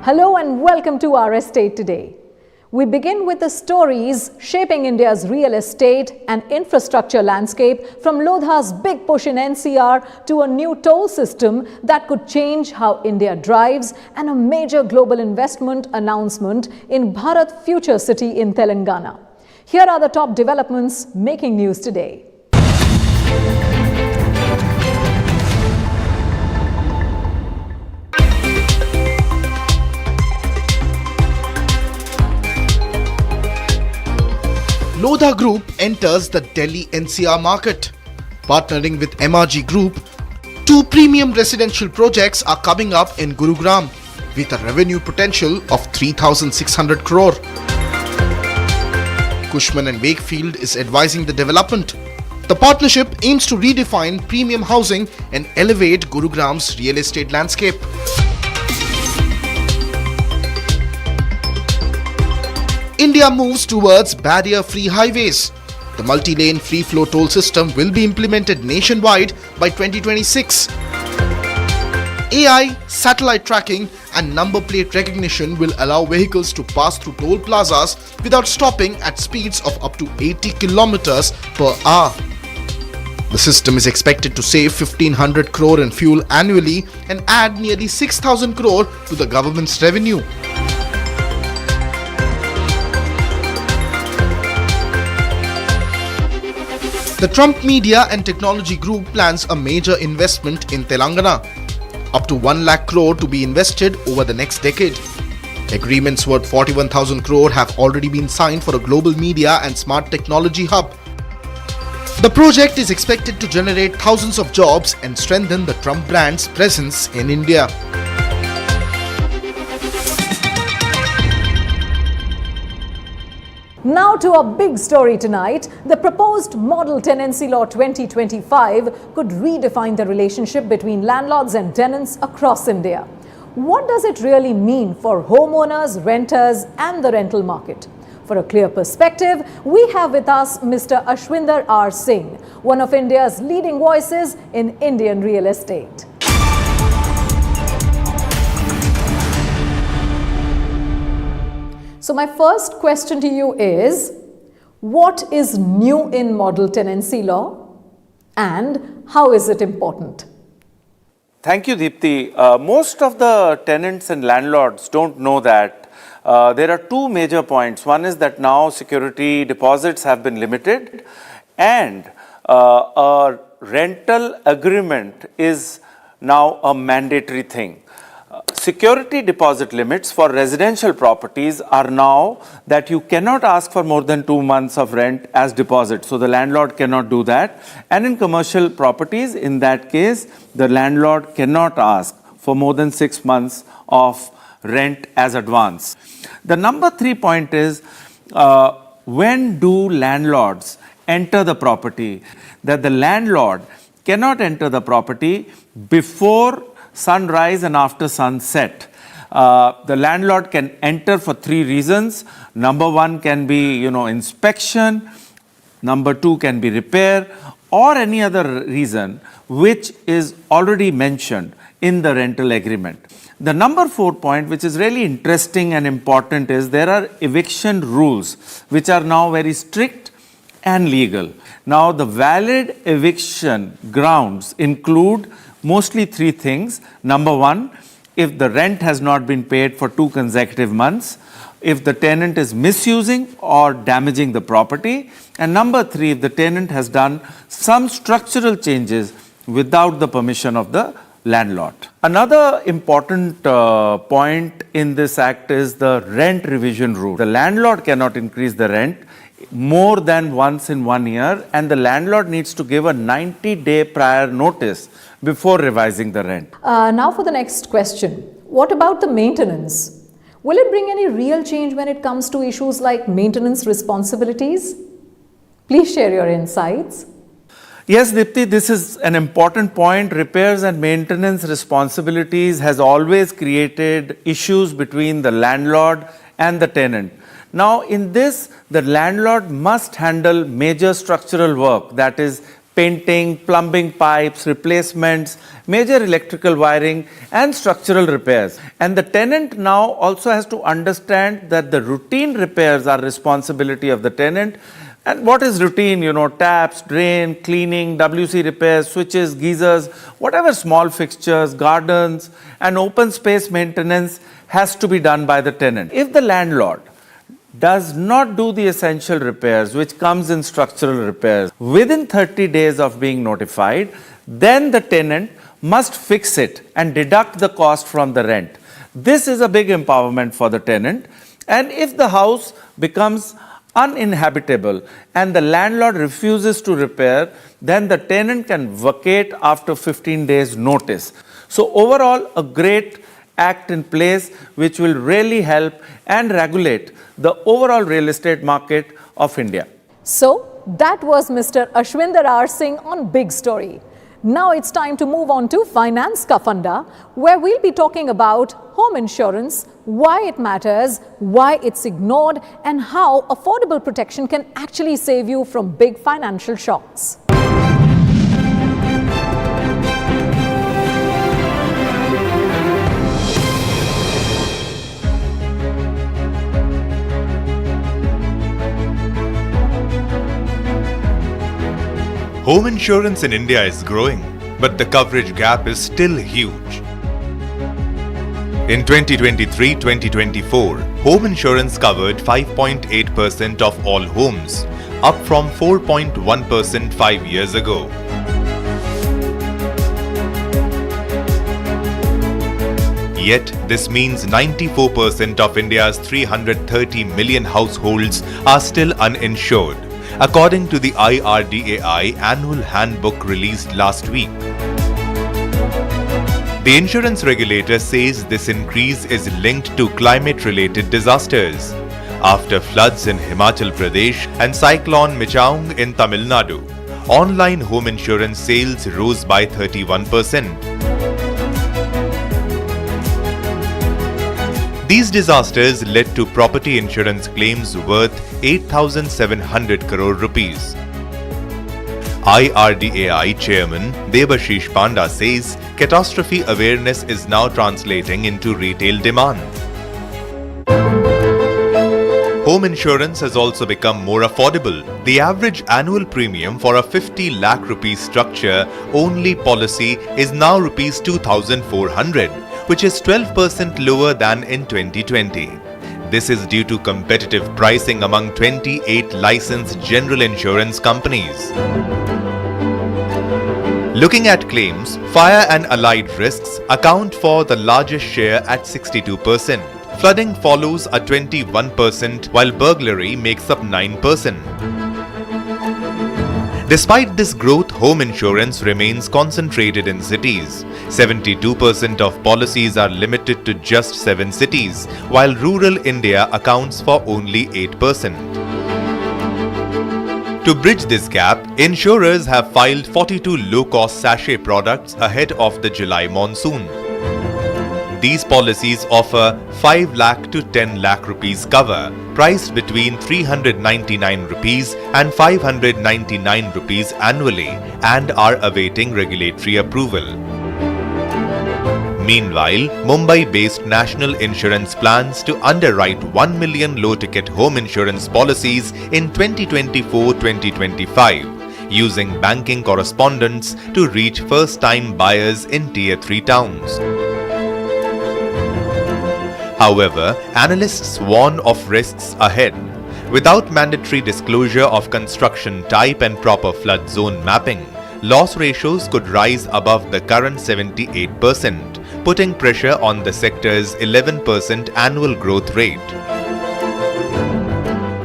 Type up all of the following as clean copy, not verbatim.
Hello and welcome to R.Estate Today. We begin with the stories shaping India's real estate and infrastructure landscape, from Lodha's big push in NCR to a new toll system that could change how India drives, and a major global investment announcement in Bharat Future City in Telangana. Here are the top developments making news today. Lodha Group enters the Delhi NCR market. Partnering with MRG Group, 2 premium residential projects are coming up in Gurugram with a revenue potential of 3,600 crore. Cushman & Wakefield is advising the development. The partnership aims to redefine premium housing and elevate Gurugram's real estate landscape. India moves towards barrier-free highways. The multi-lane free-flow toll system will be implemented nationwide by 2026. AI, satellite tracking and number plate recognition will allow vehicles to pass through toll plazas without stopping at speeds of up to 80 kilometers per hour. The system is expected to save 1,500 crore in fuel annually and add nearly 6,000 crore to the government's revenue. The Trump Media and Technology Group plans a major investment in Telangana. Up to 1 lakh crore to be invested over the next decade. Agreements worth 41,000 crore have already been signed for a global media and smart technology hub. The project is expected to generate thousands of jobs and strengthen the Trump brand's presence in India. Now to a big story tonight. The proposed Model Tenancy Law 2025 could redefine the relationship between landlords and tenants across India. What does it really mean for homeowners, renters and the rental market? For a clear perspective, we have with us Mr. Ashwinder R. Singh, one of India's leading voices in Indian real estate. So my first question to you is, what is new in Model Tenancy Law and how is it important? Thank you, Deepthi. Most of the tenants and landlords don't know that there are 2 major points. One is that now security deposits have been limited, and a rental agreement is now a mandatory thing. Security deposit limits for residential properties are now that you cannot ask for more than 2 months of rent as deposit. So the landlord cannot do that. And in commercial properties, in that case, the landlord cannot ask for more than 6 months of rent as advance. The number 3 point is, when do landlords enter the property? That the landlord cannot enter the property before sunrise and after sunset. The landlord can enter for 3 reasons. Number 1 can be, inspection. Number 2 can be repair, or any other reason which is already mentioned in the rental agreement. The number 4 point, which is really interesting and important, is there are eviction rules which are now very strict and legal. Now the valid eviction grounds include mostly 3 things. Number 1, if the rent has not been paid for 2 consecutive months, if the tenant is misusing or damaging the property, and number 3, if the tenant has done some structural changes without the permission of the landlord. Another important point in this act is the rent revision rule. The landlord cannot increase the rent more than once in 1 year, and the landlord needs to give a 90-day prior notice before revising the rent. Now for the next question. What about the maintenance? Will it bring any real change when it comes to issues like maintenance responsibilities? Please share your insights. Yes, Deepthi, this is an important point. Repairs and maintenance responsibilities has always created issues between the landlord and the tenant. Now, in this, the landlord must handle major structural work, that is painting, plumbing pipes, replacements, major electrical wiring and structural repairs. And the tenant now also has to understand that the routine repairs are responsibility of the tenant. And what is routine? Taps, drain, cleaning, WC repairs, switches, geysers, whatever small fixtures, gardens and open space maintenance has to be done by the tenant. If the landlord does not do the essential repairs, which comes in structural repairs, within 30 days of being notified, then the tenant must fix it and deduct the cost from the rent. This is a big empowerment for the tenant. And if the house becomes uninhabitable and the landlord refuses to repair, then the tenant can vacate after 15 days notice. So overall, a great act in place which will really help and regulate the overall real estate market of India. So that was Mr. Ashwinder R. Singh on Big Story. Now it's time to move on to Finance Ka Funda, where we'll be talking about home insurance, why it matters, why it's ignored, and how affordable protection can actually save you from big financial shocks. Home insurance in India is growing, but the coverage gap is still huge. In 2023-2024, home insurance covered 5.8% of all homes, up from 4.1% 5 years ago. Yet, this means 94% of India's 330 million households are still uninsured, according to the IRDAI annual handbook released last week. The insurance regulator says this increase is linked to climate-related disasters. After floods in Himachal Pradesh and cyclone Michaung in Tamil Nadu, online home insurance sales rose by 31%. These disasters led to property insurance claims worth 8,700 crore rupees. IRDAI Chairman Debashish Panda says catastrophe awareness is now translating into retail demand. Home insurance has also become more affordable. The average annual premium for a 50 lakh rupees structure only policy is now rupees 2,400, which is 12% lower than in 2020. This is due to competitive pricing among 28 licensed general insurance companies. Looking at claims, fire and allied risks account for the largest share at 62%. Flooding follows at 21%, while burglary makes up 9%. Despite this growth, home insurance remains concentrated in cities. 72% of policies are limited to just 7 cities, while rural India accounts for only 8%. To bridge this gap, insurers have filed 42 low-cost sachet products ahead of the July monsoon. These policies offer 5 lakh to 10 lakh rupees cover, priced between 399 rupees and 599 rupees annually, and are awaiting regulatory approval. Meanwhile, Mumbai-based National Insurance plans to underwrite 1 million low-ticket home insurance policies in 2024-2025, using banking correspondents to reach first-time buyers in Tier 3 towns. However, analysts warn of risks ahead. Without mandatory disclosure of construction type and proper flood zone mapping, loss ratios could rise above the current 78%, putting pressure on the sector's 11% annual growth rate.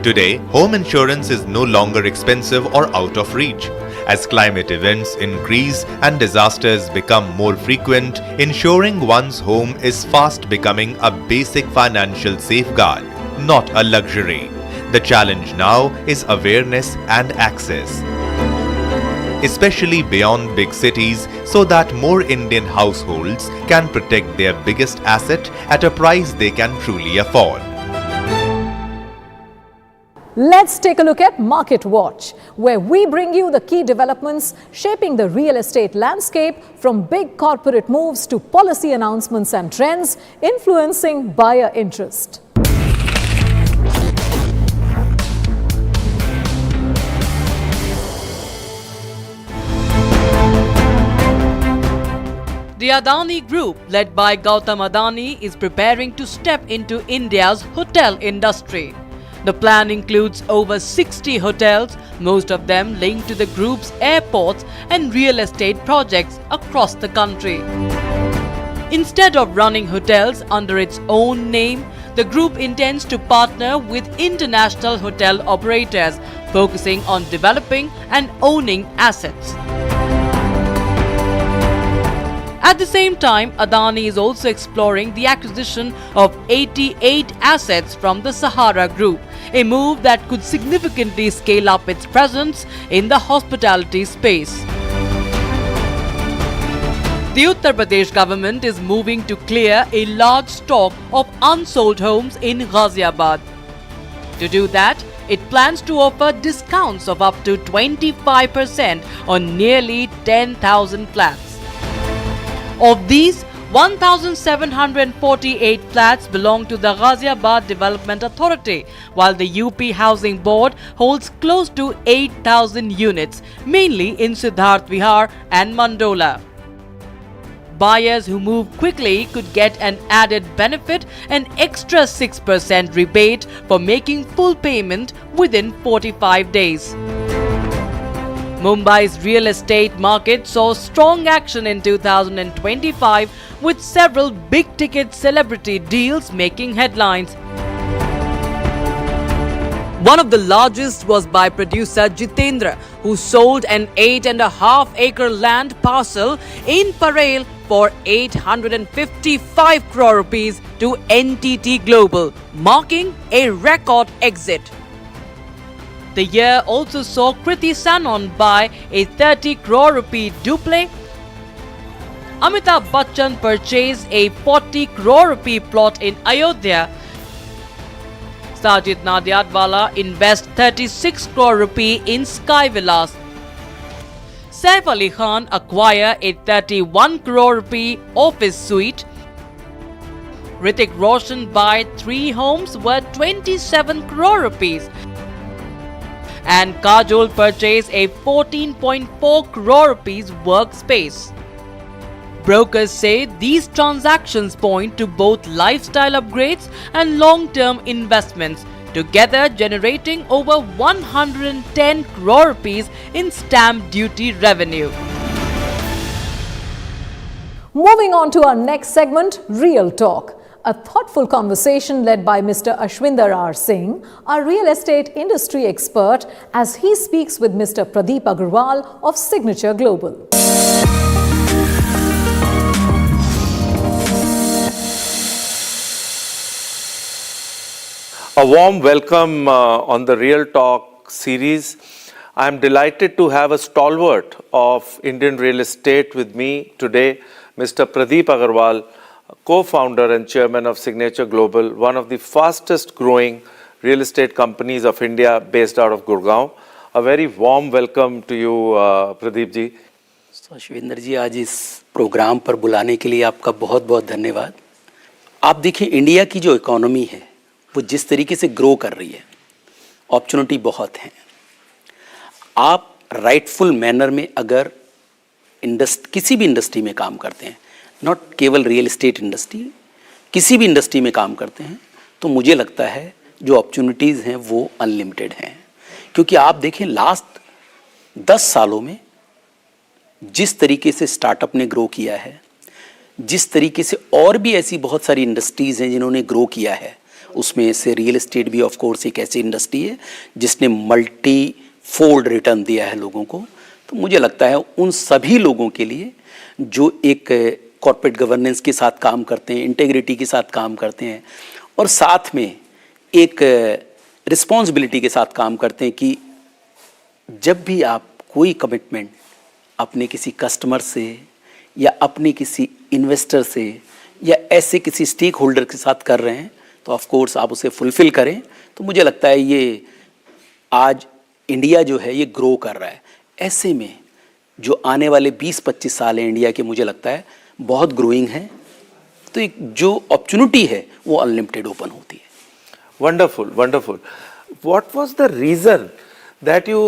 Today, home insurance is no longer expensive or out of reach. As climate events increase and disasters become more frequent, insuring one's home is fast becoming a basic financial safeguard, not a luxury. The challenge now is awareness and access, especially beyond big cities, so that more Indian households can protect their biggest asset at a price they can truly afford. Let's take a look at Market Watch, where we bring you the key developments shaping the real estate landscape, from big corporate moves to policy announcements and trends influencing buyer interest. The Adani Group, led by Gautam Adani, is preparing to step into India's hotel industry. The plan includes over 60 hotels, most of them linked to the group's airports and real estate projects across the country. Instead of running hotels under its own name, the group intends to partner with international hotel operators, focusing on developing and owning assets. At the same time, Adani is also exploring the acquisition of 88 assets from the Sahara Group, a move that could significantly scale up its presence in the hospitality space. The Uttar Pradesh government is moving to clear a large stock of unsold homes in Ghaziabad. To do that, it plans to offer discounts of up to 25% on nearly 10,000 flats. Of these, 1,748 flats belong to the Ghaziabad Development Authority, while the UP Housing Board holds close to 8,000 units, mainly in Siddharth Vihar and Mandola. Buyers who move quickly could get an added benefit, an extra 6% rebate for making full payment within 45 days. Mumbai's real estate market saw strong action in 2025, with several big-ticket celebrity deals making headlines. One of the largest was by producer Jitendra, who sold an 8.5-acre land parcel in Parel for 855 crore rupees to NTT Global, marking a record exit. The year also saw Kriti Sanon buy a 30 crore rupee duplex. Amitabh Bachchan purchased a 40 crore rupee plot in Ayodhya. Sajid Nadiadwala invest 36 crore rupee in Sky Villas. Saif Ali Khan acquire a 31 crore rupee office suite. Hrithik Roshan buy 3 homes worth 27 crore rupees. And Kajol purchased a 14.4 crore rupees workspace. Brokers say these transactions point to both lifestyle upgrades and long-term investments, together generating over 110 crore rupees in stamp duty revenue. Moving on to our next segment, Real Talk. A thoughtful conversation led by Mr. Ashwinder R. Singh, our real estate industry expert, as he speaks with Mr. Pradeep Aggarwal of Signature Global. A warm welcome on the Real Talk series. I am delighted to have a stalwart of Indian real estate with me today, Mr. Pradeep Aggarwal, co-founder and chairman of Signature Global, one of the fastest growing real estate companies of India based out of Gurgaon. A very warm welcome to you, Pradeep ji. So, Ashwinder जी, आज इस programme पर बुलाने के लिए आपका बहुत बहुत धन्यवाद। आप देखिए, इंडिया की जो इकोनॉमी है वो जिस तरीके से ग्रो कर रही है, अपॉर्चुनिटी बहुत हैं। आप राइटफुल मैनर में अगर किसी भी इंडस्ट्री में काम करते हैं, नॉट केवल रियल एस्टेट इंडस्ट्री, किसी भी इंडस्ट्री में काम करते हैं, तो मुझे लगता है जो अपॉर्चुनिटीज़ हैं वो अनलिमिटेड हैं। क्योंकि आप देखें, लास्ट 10 सालों में जिस तरीके से स्टार्टअप ने ग्रो किया है, जिस तरीके से और भी ऐसी बहुत सारी इंडस्ट्रीज़ हैं जिन्होंने ग्रो किया है, उसमें से रियल एस्टेट भी ऑफ कोर्स एक ऐसी इंडस्ट्री है जिसने मल्टी फोल्ड रिटर्न दिया है लोगों को। तो मुझे लगता है उन सभी लोगों के लिए जो एक कॉर्पोरेट गवर्नेंस के साथ काम करते हैं, इंटेग्रिटी के साथ काम करते हैं और साथ में एक रिस्पॉन्सिबिलिटी के साथ काम करते हैं कि जब भी आप कोई कमिटमेंट अपने किसी कस्टमर से या अपने किसी इन्वेस्टर से या ऐसे किसी स्टेक होल्डर के साथ कर रहे हैं, तो ऑफ कोर्स आप उसे फुलफ़िल करें। तो मुझे लगता है ये आज इंडिया जो है ये ग्रो कर रहा है। ऐसे में जो आने वाले 20-25 साल हैं इंडिया के, मुझे लगता है बहुत ग्रोइंग है, तो एक जो अपॉर्चुनिटी है वो अनलिमिटेड ओपन होती है। Wonderful, wonderful. What was the reason that you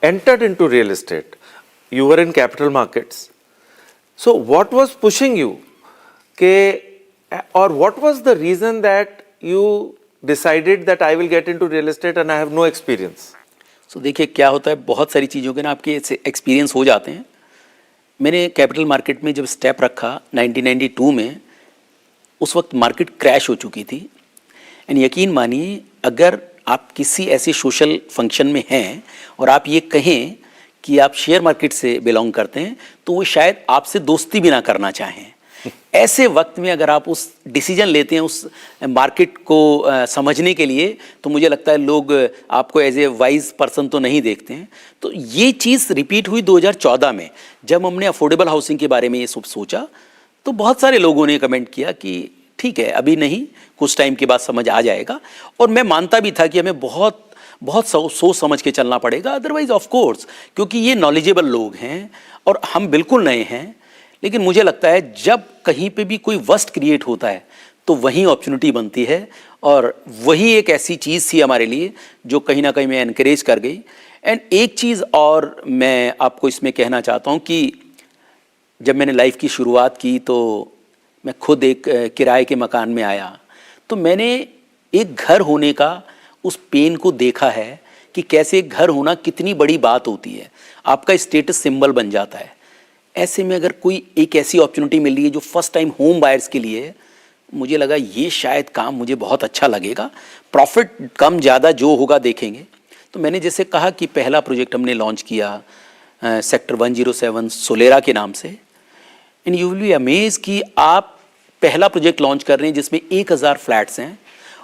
entered into real estate? You were in capital markets. So what was pushing you? Or what was the reason that you decided that I will get into real estate and I have no experience? So देखिए क्या होता है, बहुत सारी चीज़ों के ना आपके एक्सपीरियंस हो जाते हैं। मैंने कैपिटल मार्केट में जब स्टेप रखा 1992 में, उस वक्त मार्केट क्रैश हो चुकी थी। एंड यकीन मानिए, अगर आप किसी ऐसे सोशल फंक्शन में हैं और आप ये कहें कि आप शेयर मार्केट से बिलोंग करते हैं, तो वो शायद आपसे दोस्ती भी ना करना चाहें। ऐसे वक्त में अगर आप उस डिसीजन लेते हैं उस मार्केट को समझने के लिए, तो मुझे लगता है लोग आपको एज ए वाइज पर्सन तो नहीं देखते हैं। तो ये चीज़ रिपीट हुई 2014 में, जब हमने अफोर्डेबल हाउसिंग के बारे में ये सब सोचा। तो बहुत सारे लोगों ने कमेंट किया कि ठीक है, अभी नहीं, कुछ टाइम के बाद समझ आ जाएगा। और मैं मानता भी था कि हमें बहुत सोच समझ के चलना पड़ेगा, अदरवाइज ऑफ कोर्स, क्योंकि ये नॉलेजेबल लोग हैं और हम बिल्कुल नए हैं। लेकिन मुझे लगता है जब कहीं पे भी कोई वर्स्ट क्रिएट होता है तो वहीं अपॉर्चुनिटी बनती है, और वही एक ऐसी चीज़ थी हमारे लिए जो कहीं ना कहीं मैं एनकरेज कर गई। एंड एक चीज़ और मैं आपको इसमें कहना चाहता हूँ कि जब मैंने लाइफ की शुरुआत की तो मैं खुद एक किराए के मकान में आया, तो मैंने एक घर होने का उस पेन को देखा है कि कैसे एक घर होना कितनी बड़ी बात होती है, आपका स्टेटस सिंबल बन जाता है। ऐसे में अगर कोई एक ऐसी अपॉर्चुनिटी मिल रही है जो फर्स्ट टाइम होम बायर्स के लिए, मुझे लगा ये शायद काम मुझे बहुत अच्छा लगेगा। प्रॉफिट कम ज़्यादा जो होगा देखेंगे। तो मैंने जैसे कहा कि पहला प्रोजेक्ट हमने लॉन्च किया सेक्टर 107 सोलेरा के नाम से। And you will be amaze कि आप पहला प्रोजेक्ट लॉन्च कर रहे हैं जिसमें 1000 फ्लैट्स हैं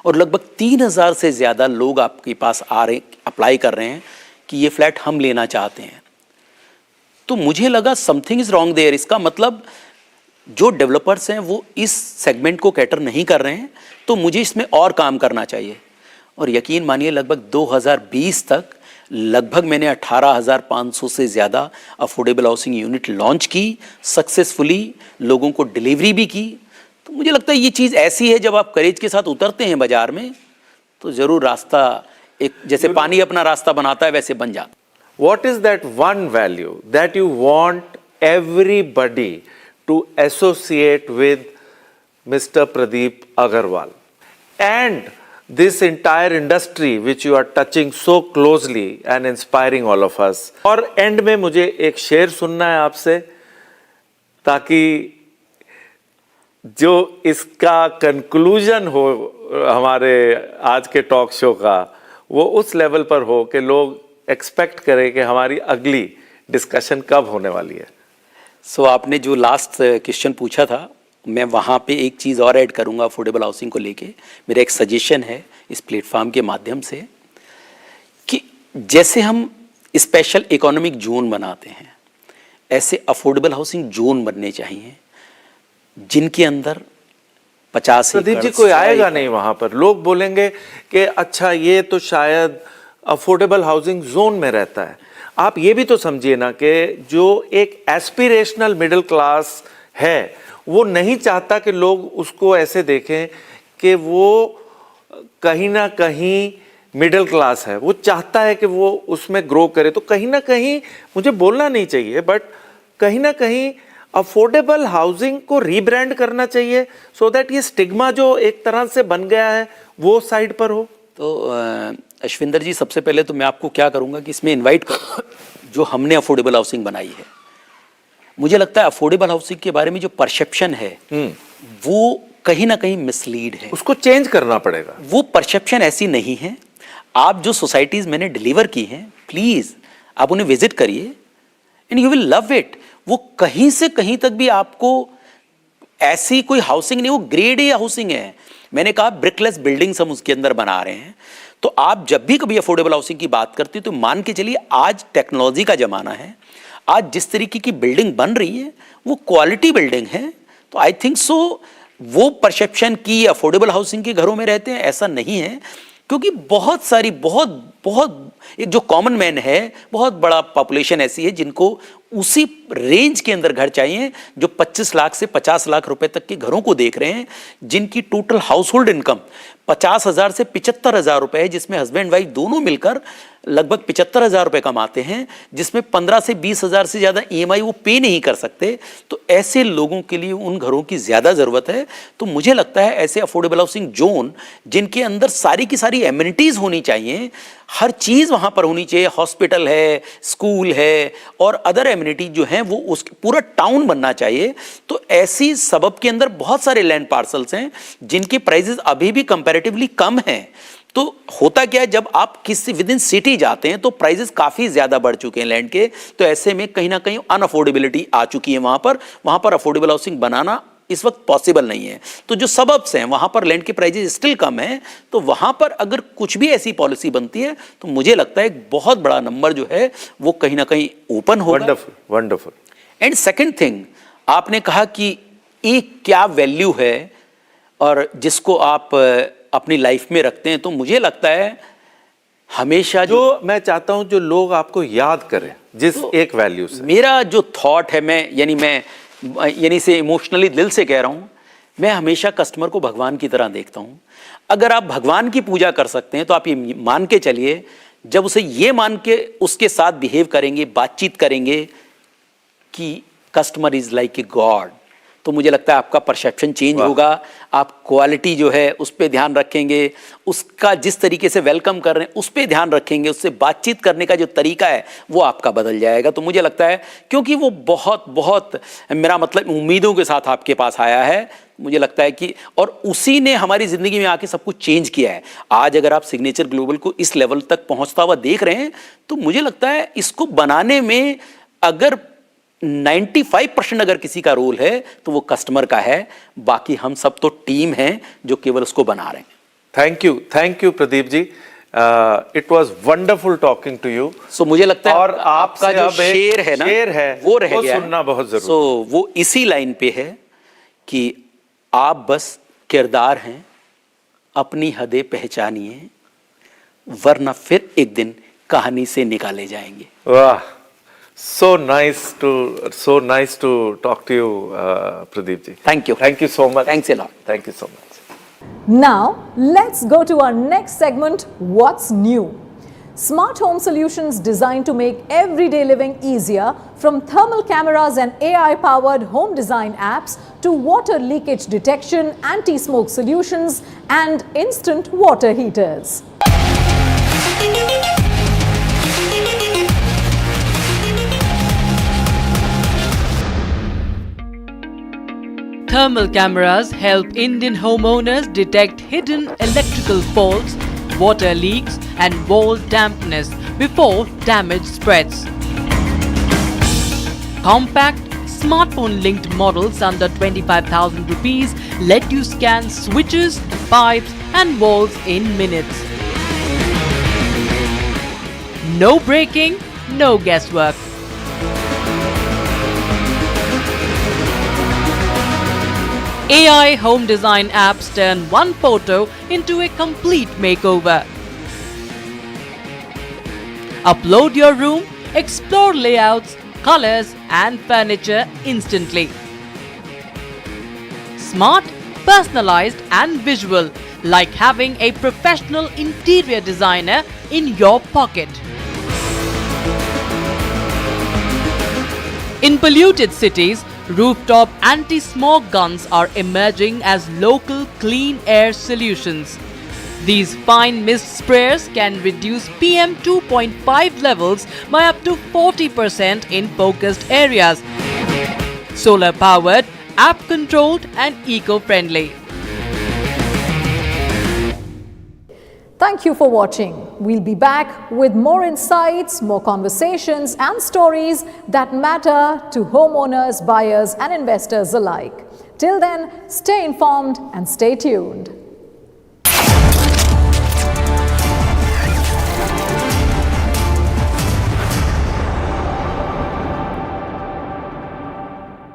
और लगभग 3000 से ज़्यादा लोग आपके पास आ रहे, अप्लाई कर रहे हैं कि ये फ्लैट हम लेना चाहते हैं। तो मुझे लगा समथिंग इज़ रॉन्ग देयर। इसका मतलब जो डेवलपर्स हैं वो इस सेगमेंट को कैटर नहीं कर रहे हैं, तो मुझे इसमें और काम करना चाहिए। और यकीन मानिए लगभग 2020 तक लगभग मैंने 18,500 से ज़्यादा अफोर्डेबल हाउसिंग यूनिट लॉन्च की सक्सेसफुली, लोगों को डिलीवरी भी की। तो मुझे लगता है ये चीज़ ऐसी है, जब आप करेज के साथ उतरते हैं बाज़ार में तो ज़रूर रास्ता, एक जैसे पानी अपना रास्ता बनाता है वैसे बन जाता है। What is that one value that you want everybody to associate with Mr. Pradeep Aggarwal and this entire industry which you are touching so closely and inspiring all of us? और end में मुझे एक शेर सुनना है आपसे, ताकि जो इसका कंक्लूजन हो हमारे आज के टॉक शो का, वो उस लेवल पर हो कि लोग एक्सपेक्ट करें कि हमारी अगली डिस्कशन कब होने वाली है। सो आपने जो लास्ट क्वेश्चन पूछा था, मैं वहाँ पे एक चीज़ और ऐड करूँगा अफोर्डेबल हाउसिंग को लेके। मेरा एक सजेशन है इस प्लेटफॉर्म के माध्यम से कि जैसे हम स्पेशल इकोनॉमिक जोन बनाते हैं, ऐसे अफोर्डेबल हाउसिंग जोन बनने चाहिए जिनके अंदर 50 प्रदीप जी कोई आएगा नहीं वहाँ पर। लोग बोलेंगे कि अच्छा ये तो शायद अफोर्डेबल हाउसिंग जोन में रहता है। आप ये भी तो समझिए ना कि जो एक एस्पिरेशनल मिडिल क्लास है वो नहीं चाहता कि लोग उसको ऐसे देखें कि वो कहीं ना कहीं मिडिल क्लास है। वो चाहता है कि वो उसमें ग्रो करे। तो कहीं ना कहीं, मुझे बोलना नहीं चाहिए, बट कहीं ना कहीं अफोर्डेबल हाउसिंग को रीब्रांड करना चाहिए, सो दैट ये स्टिग्मा जो एक तरह से बन गया है वो साइड पर हो। तो अश्विंदर जी, सबसे पहले तो मैं आपको क्या करूंगा कि इसमें इनवाइट करूँ जो हमने अफोर्डेबल हाउसिंग बनाई है। मुझे लगता है अफोर्डेबल हाउसिंग के बारे में जो परसेप्शन है वो कहीं ना कहीं मिसलीड है, उसको चेंज करना पड़ेगा। वो परसेप्शन ऐसी नहीं है। आप जो सोसाइटीज़ मैंने डिलीवर की हैं, प्लीज़ आप उन्हें विजिट करिए and you will love it. वो कहीं से कहीं तक भी आपको ऐसी कोई हाउसिंग नहीं, वो ग्रेड ए हाउसिंग है। मैंने कहा ब्रिकलेस बिल्डिंग्स हम उसके अंदर बना रहे हैं। तो आप जब भी कभी अफोर्डेबल हाउसिंग की बात करते हो तो मान के चलिए आज टेक्नोलॉजी का ज़माना है, आज जिस तरीके की बिल्डिंग बन रही है वो क्वालिटी बिल्डिंग है। तो आई थिंक सो वो परसेप्शन की अफोर्डेबल हाउसिंग के घरों में रहते हैं, ऐसा नहीं है। क्योंकि बहुत सारी बहुत बहुत एक जो कॉमन मैन है, बहुत बड़ा पॉपुलेशन ऐसी है जिनको उसी रेंज के अंदर घर चाहिए जो 25 लाख से 50 लाख रुपए तक के घरों को देख रहे हैं, जिनकी टोटल हाउस होल्ड इनकम 50,000 से 75,000 रुपए है, जिसमें हस्बैंड वाइफ दोनों मिलकर लगभग 75,000 रुपए कमाते हैं, जिसमें 15 से 20,000 से ज़्यादा ईएमआई वो पे नहीं कर सकते। तो ऐसे लोगों के लिए उन घरों की ज़्यादा ज़रूरत है। तो मुझे लगता है ऐसे अफोर्डेबल हाउसिंग जोन जिनके अंदर सारी की सारी एमिनिटीज़ होनी चाहिए, हर चीज़ वहाँ पर होनी चाहिए, हॉस्पिटल है, स्कूल है और अदर एमिनिटीज जो हैं वो उस पूरा टाउन बनना चाहिए। तो ऐसी सबब के अंदर बहुत सारे लैंड पार्सल्स हैं जिनके प्राइजेस अभी भी कंपैरेटिवली कम हैं। तो होता क्या है, जब आप किसी विद इन सिटी जाते हैं तो प्राइजेस काफ़ी ज़्यादा बढ़ चुके हैं लैंड के। तो ऐसे में कहीं ना कहीं अनअफोर्डेबिलिटी आ चुकी है वहाँ पर अफोर्डेबल हाउसिंग बनाना इस वक्त पॉसिबल नहीं है। तो जो सबब्स हैं वहाँ पर लैंड के प्राइजेस स्टिल कम हैं, तो वहाँ पर अगर कुछ भी ऐसी पॉलिसी बनती है तो मुझे लगता है एक बहुत बड़ा नंबर जो है वो कहीं ना कहीं ओपन होगा। Wonderful, wonderful. And second thing, आपने कहा कि एक क्या वैल्यू है और जिसको आप अपनी लाइफ में रखते हैं, तो मुझे लगता है हमेशा जो मैं चाहता हूं जो लोग आपको याद करें जिस एक वैल्यू से, मेरा जो थॉट है, मैं से इमोशनली दिल से कह रहा हूं, मैं हमेशा कस्टमर को भगवान की तरह देखता हूं। अगर आप भगवान की पूजा कर सकते हैं तो आप ये मान के चलिए, जब उसे ये मान के उसके साथ बिहेव करेंगे, बातचीत करेंगे कि customer is like a god, तो मुझे लगता है आपका परसेप्शन चेंज होगा। आप क्वालिटी जो है उस पर ध्यान रखेंगे, उसका जिस तरीके से वेलकम कर रहे हैं उस पर ध्यान रखेंगे, उससे बातचीत करने का जो तरीका है वो आपका बदल जाएगा। तो मुझे लगता है क्योंकि वो बहुत बहुत मेरा मतलब उम्मीदों के साथ आपके पास आया है, मुझे लगता है कि और उसी ने हमारी ज़िंदगी में आके सब कुछ चेंज किया है। आज अगर आप सिग्नेचर ग्लोबल को इस लेवल तक पहुँचता हुआ देख रहे हैं तो मुझे लगता है इसको बनाने में अगर 95% अगर किसी का रोल है तो वो कस्टमर का है, बाकी हम सब तो टीम हैं जो केवल उसको बना रहे हैं। Thank you Pradeep ji. It was wonderful talking to you. So मुझे लगता है और आपका जो शेर है ना, वो रह गया सुनना बहुत जरूरी। सो वो इसी लाइन पे है कि आप बस किरदार हैं, अपनी हदें पहचानिए, वरना फिर एक दिन कहानी से निकाले जाएंगे। वाह, so nice to talk to you, Pradeep ji. Thank you. Thank you so much. Thanks a lot. Thank you so much. Now, let's go to our next segment, What's New? Smart home solutions designed to make everyday living easier, from thermal cameras and AI-powered home design apps to water leakage detection, anti-smoke solutions, and instant water heaters. Thermal cameras help Indian homeowners detect hidden electrical faults, water leaks and wall dampness before damage spreads. Compact, smartphone-linked models under 25,000 rupees let you scan switches, pipes and walls in minutes. No breaking, no guesswork. AI home design apps turn one photo into a complete makeover. Upload your room, explore layouts, colors and furniture instantly. Smart, personalized and visual, like having a professional interior designer in your pocket. In polluted cities, rooftop anti-smog guns are emerging as local clean air solutions. These fine mist sprayers can reduce PM 2.5 levels by up to 40% in focused areas. Solar powered, app controlled and eco-friendly. Thank you for watching. We'll be back with more insights, more conversations and stories that matter to homeowners, buyers and investors alike. Till then, stay informed and stay tuned.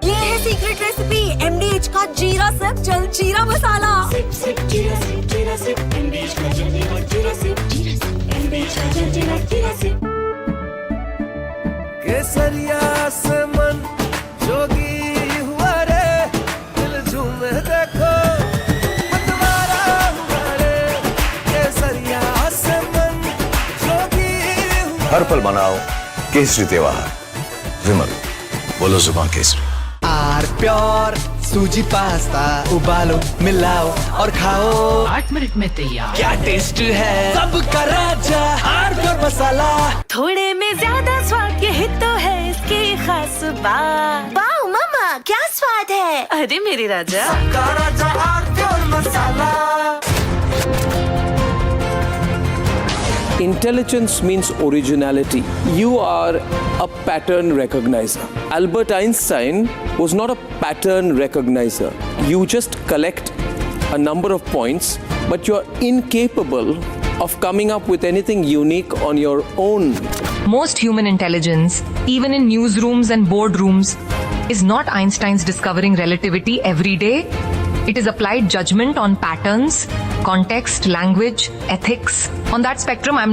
ये है secret recipe MDH का जीरा SIP जल जीरा मसाला। SIP जीरा SIP MDH का जल जीरा सिप MDH का जल जीरा सिप। केसरिया से मन जोगी हुआ रे, दिल झूमे देखो मतवारा हुआ रे। केसरिया से मन जोगी हुआ। हर पल मनाओ केसरी त्योहार। विमल, बोलो जुबान केसरी। आर प्योर सूजी पास्ता उबालो मिलाओ और खाओ 8 मिनट में तैयार। क्या टेस्ट है सबका राजा आर प्योर मसाला। थोड़े में ज्यादा स्वाद यही तो है इसकी खास बात। वाओ मामा क्या स्वाद है। अरे मेरे राजा सबका राजा are pure masala. Intelligence means originality. You are a pattern recognizer. Albert Einstein was not a pattern recognizer. You just collect a number of points, but you're incapable of coming up with anything unique on your own. Most human intelligence, even in newsrooms and boardrooms, is not Einstein's discovering relativity every day. It is applied judgment on patterns, context, language, ethics. On that spectrum, I'm